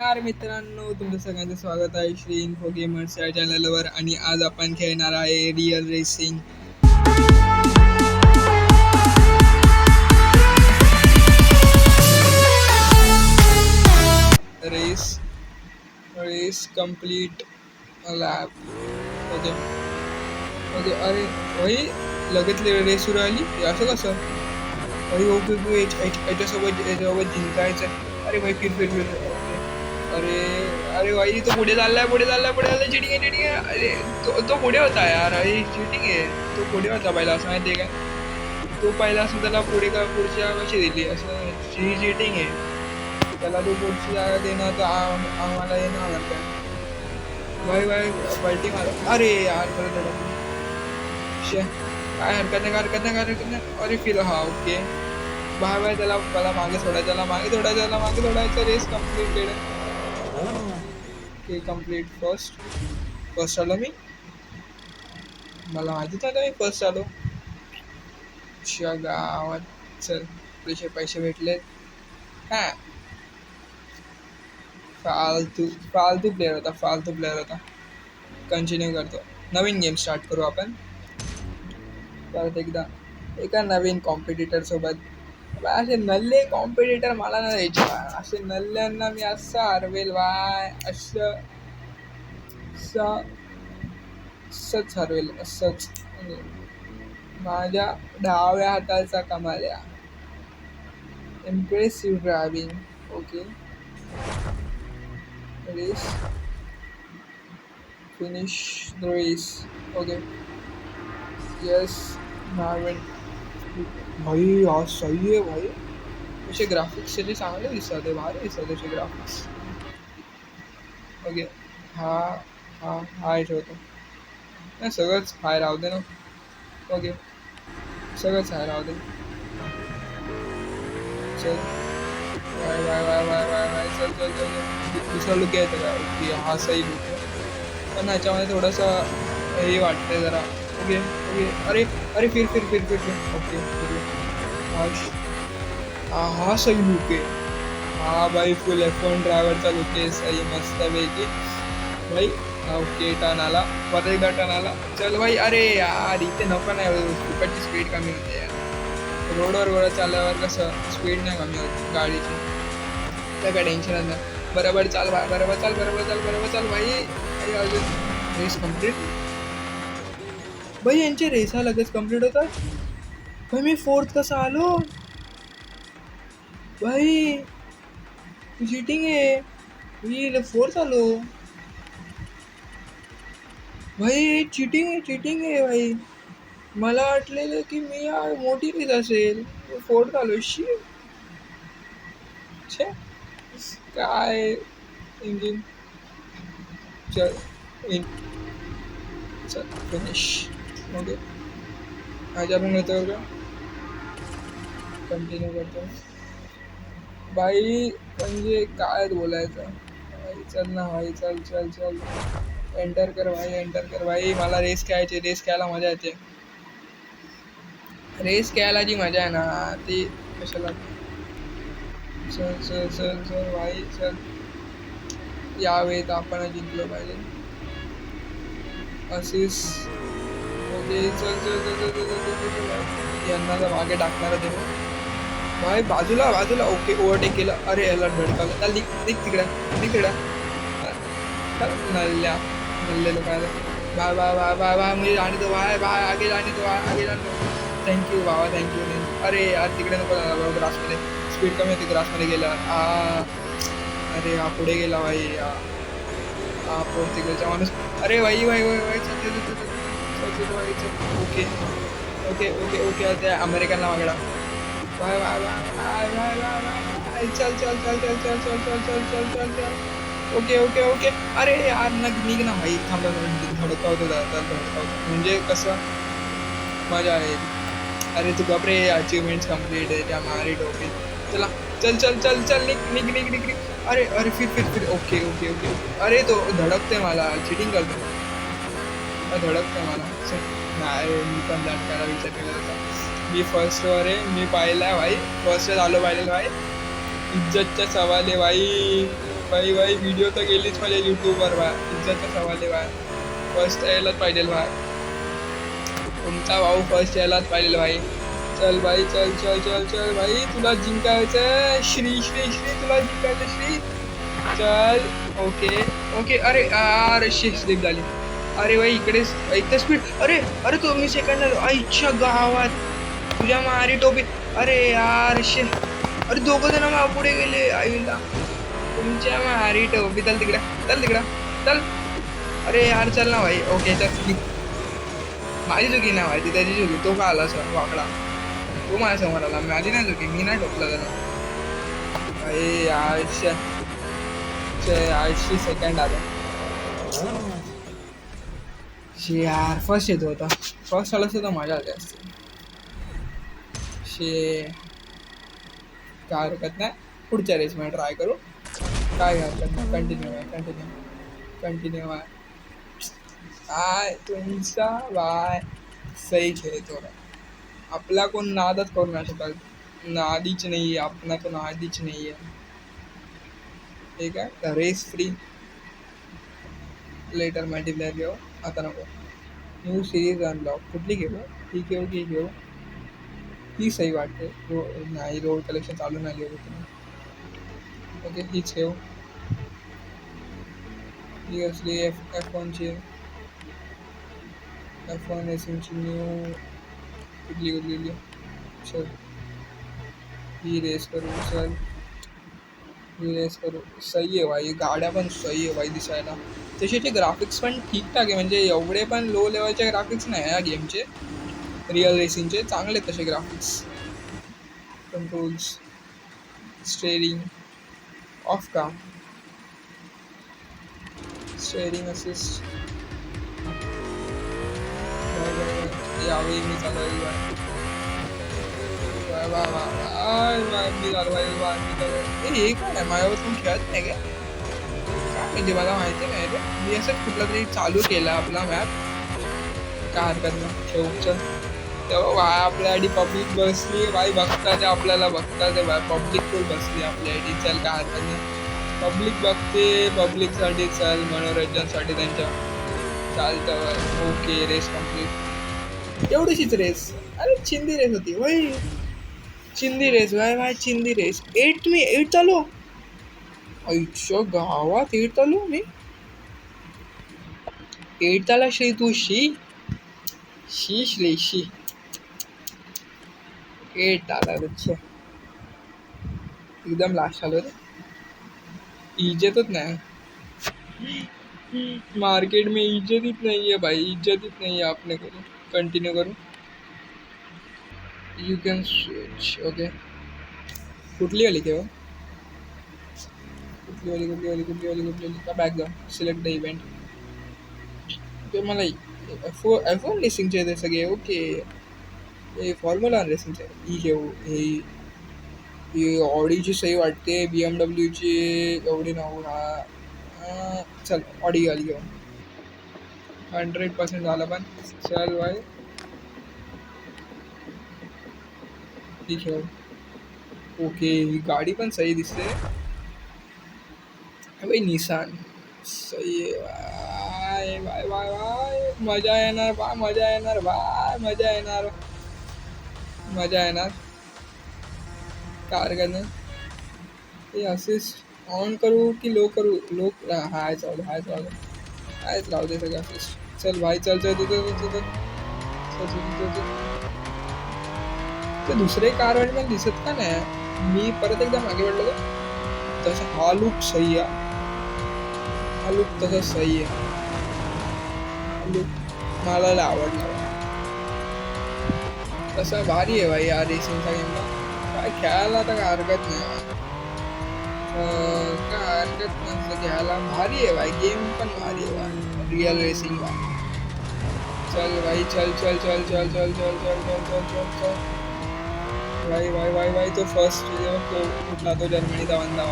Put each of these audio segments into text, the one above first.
नमस्कार मित्रांनो, तुमचं सगळ्यांचं स्वागत आहे श्री इन्फो गेमर्स या चॅनलवर. आणि आज आपण खेळणार आहे real racing. Race race complete lap. Okay okay. अरे भाई, लगेच रेस सुरू आली, असं कसं भाई? ओके ओके, याच्यासोबत जिंकायचं. अरे भाई, फिर फिर फिर ओके. अरे अरे भाई, तो पुढे चाललाय, चिटिंग आहे, चिटिंग आहे. अरे तो पुढे होता यार, अरे चिटिंग आहे. तो पुढे होता पहिला, असं माहिती आहे का? तो पहिला असं त्याला पुढच्या कशी दिली, असं ही चिटिंग आहे. त्याला तो पुढची जागा देणं, तर आम्हाला येणं हरकत. भाई भाई, पलटी मार. अरे यार, काय हरकत नाही. अरे फिर हा ओके. बाय बाय, त्याला मला मागे सोडायचं. Race completed. Okay, complete. First आलो मी. मला माहितीच आलं मी फर्स्ट आलो. गावात. चल, पैसे भेटले. हा, फालतू प्लेअर होता. कंटिन्यू करतो. नवीन गेम स्टार्ट करू आपण परत एकदा, एका नवीन कॉम्पिटिटर सोबत. असे नल्ले कॉम्पिटिटर मला ना द्यायचे. असे नल्ल्यांना मी असं हरवेल बाय, असंच हरवेल, असंच. माझ्या डाव्या हाताचा कमाल्या. Impressive driving. Okay, race finish the race. Okay, yes. नावेन भाई, आज सही आहे भाई. असे ग्राफिक्स त्याचे चांगले दिसतात, भारी दिसतात असे ग्राफिक्स. ओके, हा हा हा ठेवतो. नाही, सगळंच हाय राहू दे ना. ओके, सगळंच हाय राहू दे. चल Y Y Y Y Y Y चल. दुसरा लुक येतं का? ओके, हा सही लुक आहे, पण ह्याच्यामध्ये थोडंसं हे वाटतंय जरा. Okay okay. अरे अरे, फिर. Okay okay. हा सही लुक आहे. हा भाई, फुल F1 ड्रायव्हरचा लुक आहे, सही मस्तपैकी भाई. ओके, टर्न आला, परत एकदा टर्न आला. चल भाई. अरे यार, इथे नको नाही, फुकटची स्पीड कमी होते यार. रोडवर चालल्यावर कसं स्पीड नाही कमी होत गाडीची, त्या काय टेन्शनच नाही. बरोबर चाल भाई. अजून रेस कम्प्लीट. भाई, यांचे रेसा लगेच कम्प्लीट होतात. भाई, मी फोर्थ कसा आलो भाई? चिटिंग आहे. मी फोर्थ आलो भाई. चिटिंग आहे भाई. मला वाटलेलं की मी यार मोठी रीत असेल, फोर्थ आलो. छे, काय इंजिन. चल फिनिश. ओके, माझ्या पण येतो का? कंटिन्यू करतो भाई. म्हणजे काय बोलायचं भाई? चल ना भाई, चल. एंटर कर भाई. मला रेस खेळायला मजा येते. रेस खेळायला जी मजा आहे ना, ती कशाला. चल भाई, चल. यावेळेत आपण जिंकलो पाहिजे. असिस. ओके, चल. यांना तर मागे टाकणार ते भाई. बाजूला. ओके, ओव्हरटेक केलं. अरे याला धडकावलं. त्याला निघ तिकडं. नल्ले लोक आले. बाय मुझे जाने दो भाई, आगे जाने दो. थँक्यू बाबा, थँक्यू. अरे यार, तिकडे नको जायला. बरोबर ग्रासमध्ये स्पीड कमी होती, ग्रासमध्ये गेला. अरे हा पुढे गेला भाई. तिकडचा माणूस. अरे भाई. ओके. ते अमेरिकनला मागडा. बाय. चल. ओके. अरे यार, निघ ना भाई. थांबा, धडकावतो. म्हणजे कसं मजा आहे. अरे तू गपरे, अचिव्हमेंट्स कम्प्लीट आहे त्या मारी डोके. चला, चल. निघ. अरे फिर. ओके. अरे तो धडकते मला, चिटिंग करतो. धडकते मला. नाही, मी पण धडकायला विचार केला होता. मी फर्स्टवर आहे. मी पाहिला भाई, फर्स्ट आलो पाहिजे भाई. इज्जतच्या सवाल आहे भाई. भाई भाई व्हिडिओ तर गेलीच माझ्या युट्यूबवर बा, इज्जतचा सवाल आहे बा. फर्स्ट यायलाच पाहिजे बा, तुमचा भाऊ फर्स्ट यायलाच पाहिजे भाई. चल भाई, चल चल चल चल भाई, तुला जिंकायचं. श्री श्री श्री, तुला जिंकायचं श्री. चल. Okay okay. अरे अरे शे, स्लिप झाली. अरे भाई इकडेच एक स्पीड. अरे अरे तो मी सेकंड आलो आईच्या गावात, तुझ्या मारी टोपीत. अरे यार शे, अरे दोघं जण मग पुढे गेले आईला, तुमच्या मारी टोपी. चल तिकडे, चल तिकडं, चल. अरे यार चल ना भाई. ओके चल. माझी चुकी ना भाई, ती त्याची चुकी. तो का आला सर वाकडा, तो माझ्या समोर आला. माझी नाही चुकी, मी नाही टोकला त्याला. अरे आयुष्य 80 सेकंड आलं. यार फर्स्ट येतो होता, फर्स्ट आलं असतं तर मजा आली असते. काय हरकत नाही, पुढच्या रेसमध्ये ट्राय करू. काय हरकत नाही. कंटिन्यू आहे, कंटिन्यू कंटिन्यू आहे. काय तुमचा बाय सही खेळतो. आपला कोण नादच करू नाही शकत, नादीच नाही आहे आपला, तो नादीच नाही आहे. ठीक आहे, रेस फ्री लेटर मल्टीप्लेअर घेऊ. आता नको. New series unlock. कुठली घेऊ? ही घेऊ की घेऊ? ही सही वाटते. नाही, रोड कलेक्शन चालू नाही घेऊ तुम्ही. ओके हीच घेऊ. ही असली F1ची, F1 रेसिंगची न्यू. कुठली कुठली चल, ही रेस करू. चल ही रेस करू. सही आहे भाई, गाड्या पण सही आहे भाई दिसायला. तसे ग्राफिक्स पण ठीकठाक आहे, म्हणजे एवढे पण लो लेवलचे ग्राफिक्स नाही या गेमचे. रिअल रेसिंगचे चांगले तसे ग्राफिक्स. कंट्रोल्स, स्टेअरिंग ऑफ का, स्टेअरिंग असिस्ट. यावेळी मी चालवायला मी चालवायला हे काय आहे माझ्यावर, तुम्ही खेळत नाही काय? म्हणजे मला माहिती नाही रे, मी असं कुठला तरी चालू केला आपला मॅप. काय हरकत नाही, ठेवू. चल तेव्हा बाय आपल्या आधी पब्लिक बसली बाई, बघताच्या आपल्याला बघताच बाय, पब्लिक फुल बसली आपल्या आधी. चल काय हरकत नाही, पब्लिक बघते पब्लिकसाठी. चल मनोरंजनसाठी त्यांच्या चालतं. Okay race complete. एवढीशीच रेस. अरे चिंदी रेस होती भाई, चिंदी रेस भाई भाई, चिंदी रेस. मी 8 चालू आईच्या गावात, 8 चालू मी 8 आला. श्री तू शी श्री शी 8 आला रे. एकदम लास्ट आलो रे, इज्जतच नाही मार्केट में, इज्जत नहीं है भाई, इज्जत नहीं है. आपने करो, कंटिन्यू करो. You can switch. ओके कुठली वाली तेव्हा, कुठली वाली का बॅक जा. Select the event. ते मला F1 रेसिंगचे ते सगळे. ओके हे फॉर्म्युला रेसिंगचे. ही घेऊ. ही ऑडीची सही वाटते, BMWची एवढी नाव. चल ऑडी वाली घेऊ. 100% झालं पण. चल भाई ही घेऊ. ओके ही गाडी पण सही दिसते भाई, निसान सही आहे. बाय बाय बाय, मजा येणार बा, मजा येणार बाय, मजा येणार, मजा येणार. काय हरकत नाही. हे असिस्ट ऑन करू की लो करू? लो. हाय चालू, हाय चालू, हायच राहू दे सगळं असिस्ट. चल भाई चल चल तिथं ते दुसरे कारवाले पण दिसत का नाही. मी परत एकदा मागे पडलो तसं. हा लुक सही आहे, हा लुक तसा सही आहे. हा लुक मला लय आवडला तसा, भारी आहे भाई. या रेसिंगचा गेमला काय खेळायला तर काय हरकत नाही, काय हरकत नाही खेळायला. भारी आहे भाई, गेम पण भारी आहे भाई, रिअल रेसिंग भाई. चल भाई चल चल चल चल चल चल चल चल चल चल चल भाई भाई भाई भाई. तो फर्स्ट तो कुठला, तो जर्मनीचा बंदा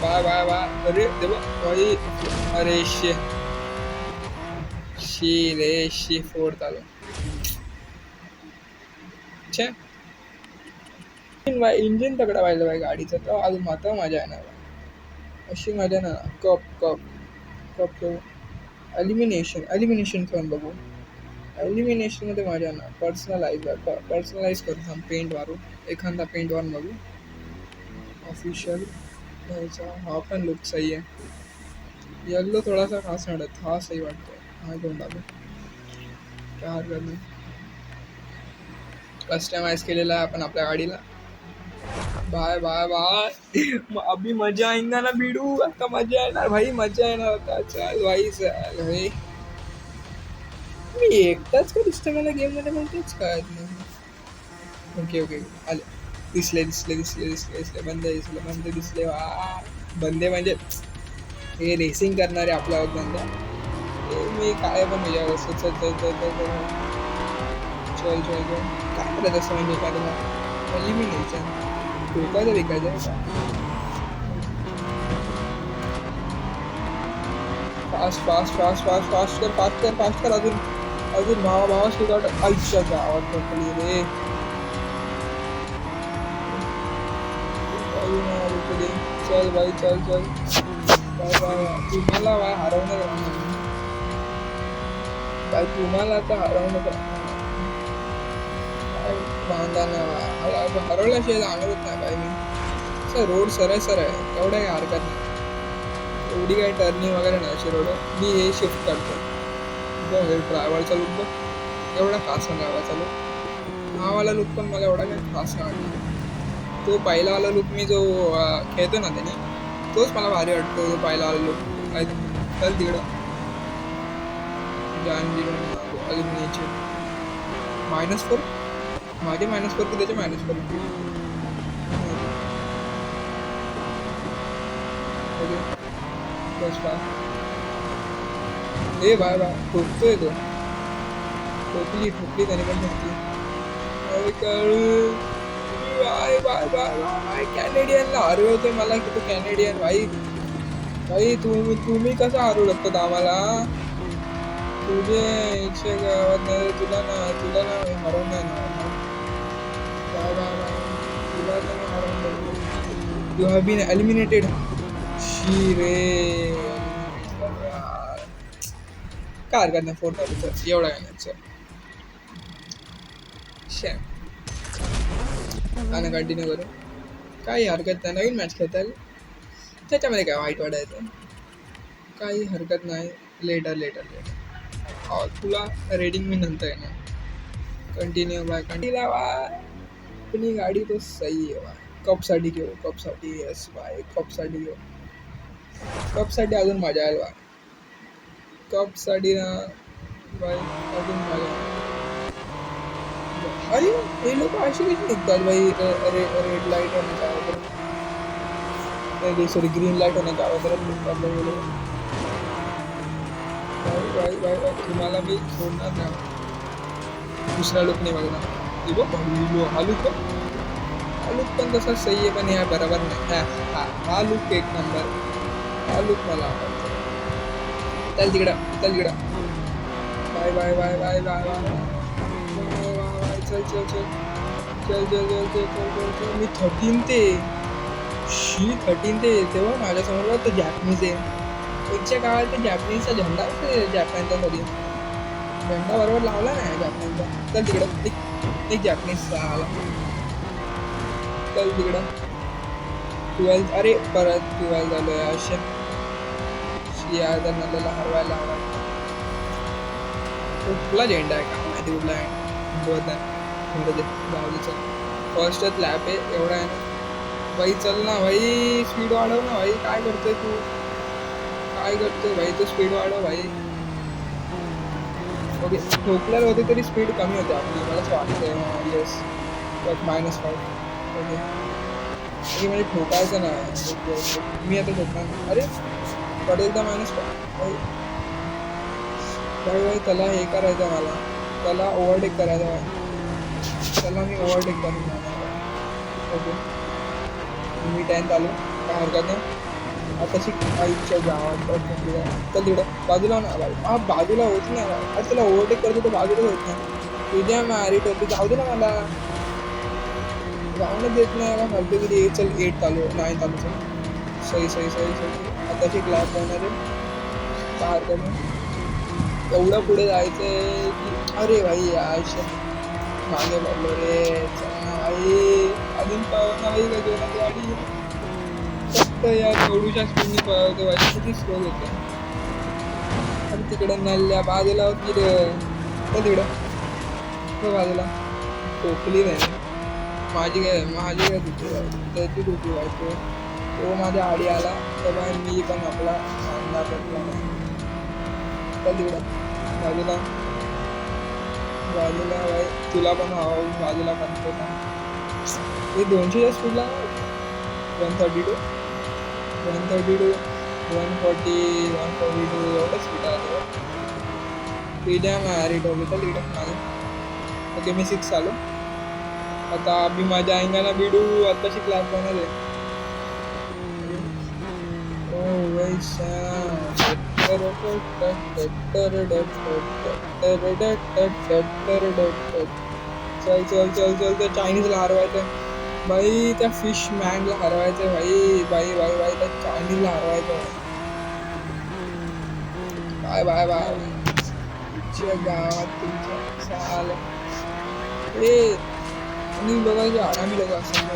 बाय बाय बाय. अरे देवा भाई, अरे शे रे शी 4th आलो. छे इंजिन तगडा पाहिजे भाई गाडीचं, तर अजून मात्र मजा येणार. अशी मजा ना. कप कप कप खेळू. एलिमिनेशन खेळून बघू. एलिमिनेशनमध्ये मजा ना. पर्सनलाइज करू थांब पेंट मारू. एखादा पेंट मारून बघू. ऑफिशियल घ्यायचा. हा पण लुक सही आहे. येल्लो थोडासा खास वाटत. हा सही वाटतो. हा घेऊन टाकू. काय हरकत नाही. कस्टमाइज केलेला आहे आपण आपल्या गाडीला. Bye bye bye. अभी मजा आएगा ना भिडू. आता मजा येणार भाई. मजा येणार आता. चल भाई चल भाई. मी एकटाच का दिसतं मला गेम मध्ये पण तेच कळत नाही. ओके ओके आले. दिसले दिसले दिसले दिसले दिसले. बंदे दिसले. वा बंदे म्हणजे हे रेसिंग करणारे आपल्या बंदा. मी काय पण म्हणजे असं चल चल चल चल चल चल चल चल काय करत असं म्हणजे एखाद्याला पहिली मी न्यायचं धोका तर विकायचं का. Fast fast fast fast fast कर अजून अजून भावा शिकावट आयुष्या गावात पडली रे. चल भाई चल चल. तुम्हाला बाय हरवणार बाय. तुम्हाला आता हरवणार बांधा नाही. हरवल्याशिवाय जाणारच नाही बाय मी. सर रोड सर आहे एवढं काही हरकत नाही. एवढी काही टर्निंग वगैरे नाही अशी रोड. मी हे शिफ्ट करतो. बघ ड्रायव्हरचा लुक बघ एवढा खास आहे ड्रायव्हरचा लुक. हा वाला लुक पण मला एवढा काही खास नाही वाटतो. तो पहिलावाला लुक मी जो खेळतो ना त्याने तोच मला भारी वाटतो. तो पहिलावाला लुक काय चल तिकडं. -4 -4 माझे -4 की त्याचे -4 ए बाय बाय ठोकतोय तो. ठोकली त्याने पण ठोकली. Bye bye bye bye. कॅनेडियनला हरवतोय मला की तो कॅनेडियन भाई. भाई तुम्ही कसं हरवू शकतात आम्हाला. तुझे इच्छे गावात नाही तुला ना हरवणार ना. Bye bye bye. तुला तर हरवून यू हॅव बीन एलिमिनेटेड. शी रे काय हरकत नाही. 4 एवढा काय नाही. चल आणि कंटिन्यू करू. काही हरकत नाही. नवीन मॅच खेळता येईल त्याच्यामध्ये काय वाईट वाटायचं. काही हरकत नाही. लेटर तुला रेडिंग मी नंतर येणार. Continue bye continue bye. अपनी गाडी तो सही आहे बाय. कपसाठी घेऊ. कपसाठी येस बाय. कपसाठी घेऊ. कपसाठी अजून मजा येईल बाय. कपसाठी ना बाय अजून मजा. अरे हे लोक अशी कशी निघतात भाई. रेड लाईट होण्याच्या अगोदर सॉरी ग्रीन लाईट होण्याच्या अगोदरच निघतात भाई लोक. बाय तुम्हाला मी सोडणार नाही. दुसरा लुक नाही बघणार. हा लुक पण तसा सही आहे पण ह्या बरोबर नाही. हा लुक एक नंबर. हा लुक मला आवडतो. चल तिकडं. Bye bye bye bye bye bye. चल मी 13 ते तेव्हा माझ्यासमोर तो जॅपनीज आहे. एकच्या काळात ते जॅपनीजचा झेंडा जॅपनीजचा झेंडा बरोबर लावला नाही जॅपनीजचा. चल तिकडं एक जॅपनीजचा आला. चल तिकडं 12 अरे परत 12 झालो आहे. असे नल्याला हरवायला हवा. कुठला झेंडा आहे का माहिती. कुठला आहे चल. फर्स्टच लॅप आहे एवढा आहे ना भाई. चल ना भाई स्पीड वाढव ना भाई. काय करतोय तू. काय करतोय भाई तू. स्पीड वाढव भाई. ओके ठोकल्यावर होते तरी स्पीड कमी होते आपली मलाच वाटतंय. येस बट -5 ओके म्हणजे ठोकायचं नाही. मी आता ठोकणार. अरे पडेल एकदा -5 भाई त्याला हे करायचं मला. त्याला ओव्हरटेक करायचं आहे. त्याला मी ओव्हरटेक करून जाणार. ओके मी 10th आलो. काय हरकत नाही. आताशी आईच्या गावात तर तिकडं बाजूला ना हा बाजूला होत नाही. अरे त्याला ओव्हरटेक करतो तर बाजूला होत नाही. तुझ्या मॅरिट होती जाऊ दे ना मला. जाऊनच देत नाही का फालतू किती. चल 8th आलो 9th आलो. चल सही सही सही सही. आताची क्लॅप होणार आहे. काय हरकत नाही. एवढं पुढे जायचंय की अरे भाई आयुष्य मागे पडलो रे. चल ना भाई. अजून पळव ना भाई का जोरात गाडी. फक्त या एवढूच्या स्पीडनी पळवतो भाई. किती स्लो होते. अरे तिकडे नल्ल्या बाजूला होती रे. तर तिकडं तो बाजूला टोकली नाही. माझी काय दुखी त्याची दुखी व्हायची. तो माझ्या आडी आला तेव्हा मी पण आपला अंदा पडला नाही. तर तिकडं बाजूला बाजूला भाई तुला पण हवा बाजूला पण हे 200च्या स्पीडला 132 132 140 142 एवढं स्पीड आहे. तुझ्या मारी ठेवली तर तिकडं मागे. ओके मी 6 आलो. आता अभी माझ्या अंगाला बिडू आताशी क्लॅप होणार आहे. ओ वैसा चल चल चल चल त्या चायनीजला हरवायचं भाई. त्या फिश मॅनला हरवायचं भाई. बाई बाई बाई त्या चायनीजला हरवायचं. Bye bye bye. तुमच्या गावात तुमच्या चाल हे आणि बघायचे आरामी लोक असतात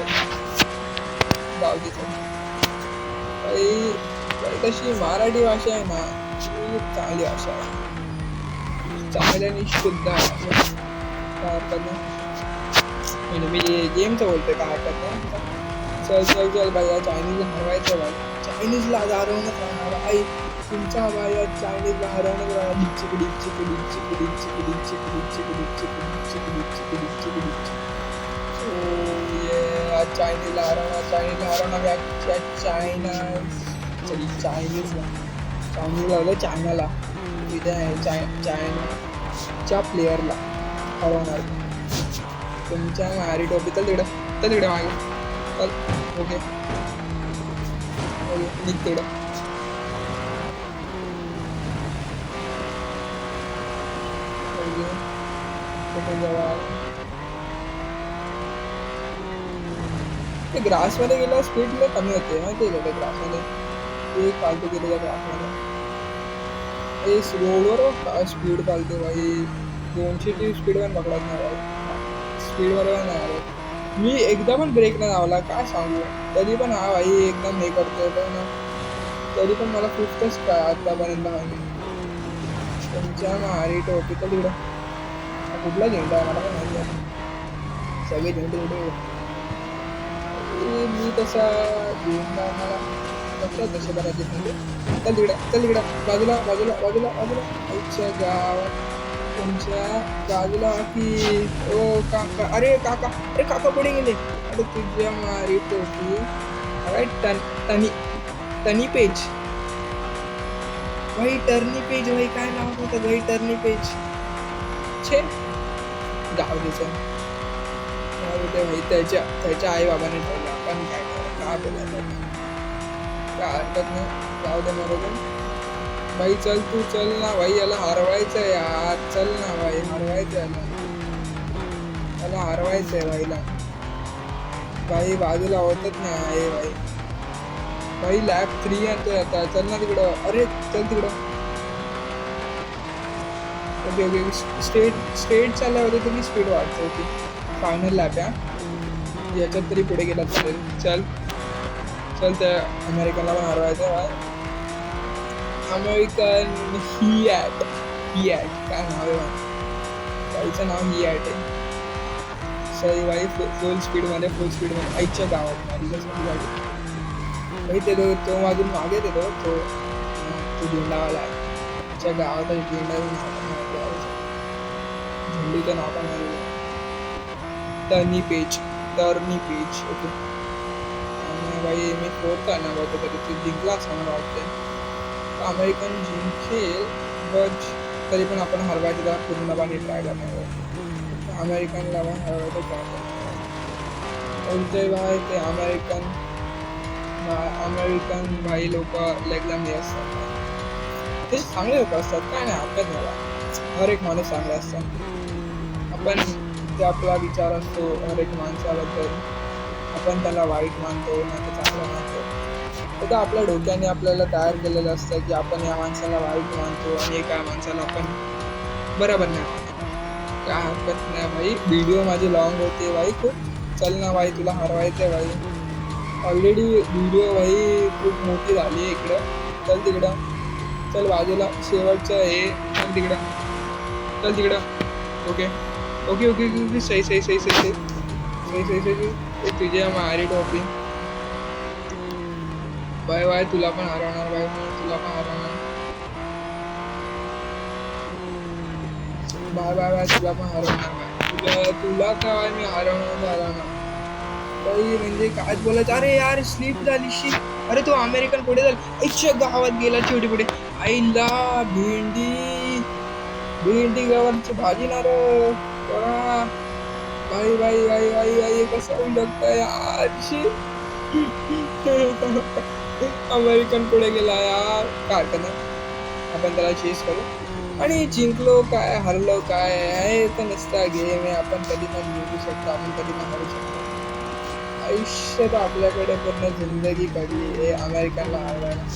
गावकीचं भाई. तशी मराठी भाषा आहे ना ही चांगली भाषा आहे. चांगली आणि शुद्ध आहे. काय हरकत नाही. म्हणजे मी गेमचं बोलतोय काय हरकत नाही. चल चल चल भाई या चायनीजला हरवायचं भाई. चायनीजला हरवणंच राहणार भाई. तुमच्या भाई या चायनीजला हरवणंच राहणार. डिचिकडी चिकडी चिकडी चिकडी चिकडी चिकडी चिकडी चिकडी चिकडी चिकडी चिकडी. चायनीजला हरवणार या चायनीजला होतं चायनाला. तिथे चायनाच्या प्लेअरला हरवणार. तुमच्या मारी टोपी तर तिकडे मागे चल. ओके निघ तिकडं. ते ग्रासमध्ये गेल्यावर स्पीड लय कमी होते माहिती आहे का. ग्रासमध्ये एक फालतू गेलं त्या ग्रासमध्ये. रोडवर स्पीड फालते भाई. 200ची स्पीड पण पकडत नाही भाई. स्पीडवर पण नाही आलं. मी एकदा पण ब्रेक नाही लावला काय सांगू. तरी पण हा भाई एकदम हे करतोय पण तरी पण मला खूपच काय आतापर्यंत भाई. तुमच्या मारी टोपी तर तिकडं कुठला झेंडा आहे मला पण माहिती आहे. सगळे झेंडे मी तसा झेंडा मला कसं तसे करायचे म्हणजे. चल तिकडं बाजूला बाजूला बाजूला बाजूला. आमच्या गावात तुमच्या बाजूला की ओ काका. अरे काका पुढे गेले. अरे तुझ्या मारी टोपी. टनी पेज भाई. टर्नी पेज भाई. काय नाव होतं भाई. टर्नी पेज छे गाव दिसत भाई. त्याच्या आई बाबाने ठेवलं. आपण काय बोलायचं काय हरकत नाही. जाऊ दे बरोबर भाई. चल तू चल ना भाई. याला हरवायचं यार. चल ना भाई हरवायचं याला हरवायचंय भाईला. भाई बाजूला होतच नाही भाई. लॅप 3 येतोय आता. चल ना तिकडं. अरे चल तिकडं. ओके ओके स्ट्रेट चालल्या होते तुम्ही स्पीड वाढते होती. फायनल लॅप याच्यात तरी पुढे गेला चालेल. चल त्या अमेरिकनला पण हरवायचं भाई. अमेरिकन ही ॲट काय नाव आहे गाडीचं नाव ही ॲट आहे. सही भाई. फुल स्पीडमध्ये आईच्या गावात माझी गाडी भाई. तो माझून मागे देतो तो झेंडावाला आहे. त्याच्या गावात झेंडा झेंडीचं नाव पण नाही. टर्नी पेज ओके. आणि भाई मी 4th आला होतो तरी ते जिंकला असं मला वाटतं. अमेरिकन जिंकेल बट तरी पण आपण हरवायचं त्याला पूर्णपणे ट्राय करणार. अमेरिकनला पण हरवायचं ट्राय करणार. बोलते भाई ते अमेरिकन भाई लोक एकदम हे असतात. ते चांगले लोक असतात काय नाही आपल्यात मला. हर एक माणूस चांगला असतात. आपण ते आपला विचार असतो हर एक माणसाबद्दल. आपण त्याला वाईट मानतो नाही तर चांगलं मानतो. तर तो आपल्या डोक्याने आपल्याला तयार केलेलं असतं की आपण या माणसाला वाईट मानतो आणि एका माणसाला आपण बरोबर नाही मानत. काय हरकत नाही भाई, व्हिडिओ माझी लॉंग होते भाई खूप. चल ना भाई, तुला हरवायचं आहे भाई. ऑलरेडी व्हिडिओ भाई खूप मोठी झाली आहे इकडं. चल तिकडं, चल बाजूला शेवटचं हे, चल तिकडं, चल तिकडं. Okay okay okay okay okay, सही सही सही सही सही सही सही सही सही. तुझ्या मारी टोपी. बाय बाय, तुला पण हरवणार बाय, तुला पण हरवणार. बाय बाय बाय, तुला पण हरवणार बाय. तुला काय मी हरवणार. बाई म्हणजे काय बोलायचं. अरे यार स्लीप झाली शी. अरे तो अमेरिकन पुढे झाला, आईच्या गावात गेला शेवटी पुढे. आईला भेंडी, भेंडी गावाची भाजी ना रे. बाई बाई बाई बाई बाई, कसं उलटतं यार शी. अमेरिकन पुढे गेला यार, काय हरकत नाही, आपण त्याला चेस करू. आणि जिंकलो काय हरलो काय आहे तर नसता गेम आहे. आपण कधी पण जिंकू शकतो, आपण कधी पण हरू शकतो. आयुष्य तर आपल्याकडे पूर्ण जिंदगी पडली आहे अमेरिकनला हरवायला.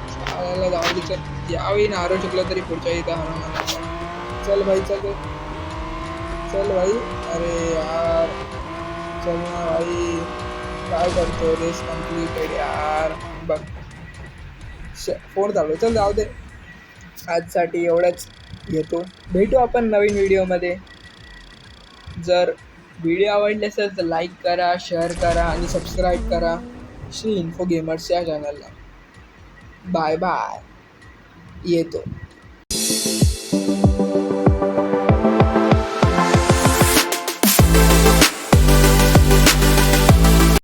शाळेला जाऊ दे, चल यावेळी ना हरवू शकलो तरी पुढच्या इथं हरवणार. चल भाई चल, चल भाई. अरे यार चल ना भाई, काय करतो, रेस कम्प्लीटेड यार. बघ फोन चालू, चल जाऊ दे, आजसाठी एवढंच घेतो. भेटू आपण नवीन व्हिडिओमध्ये. जर व्हिडिओ आवडले असेल तर लाईक करा, शेअर करा आणि सबस्क्राईब करा श्री इन्फो गेमर्स या चॅनलला. बाय बाय, येतो.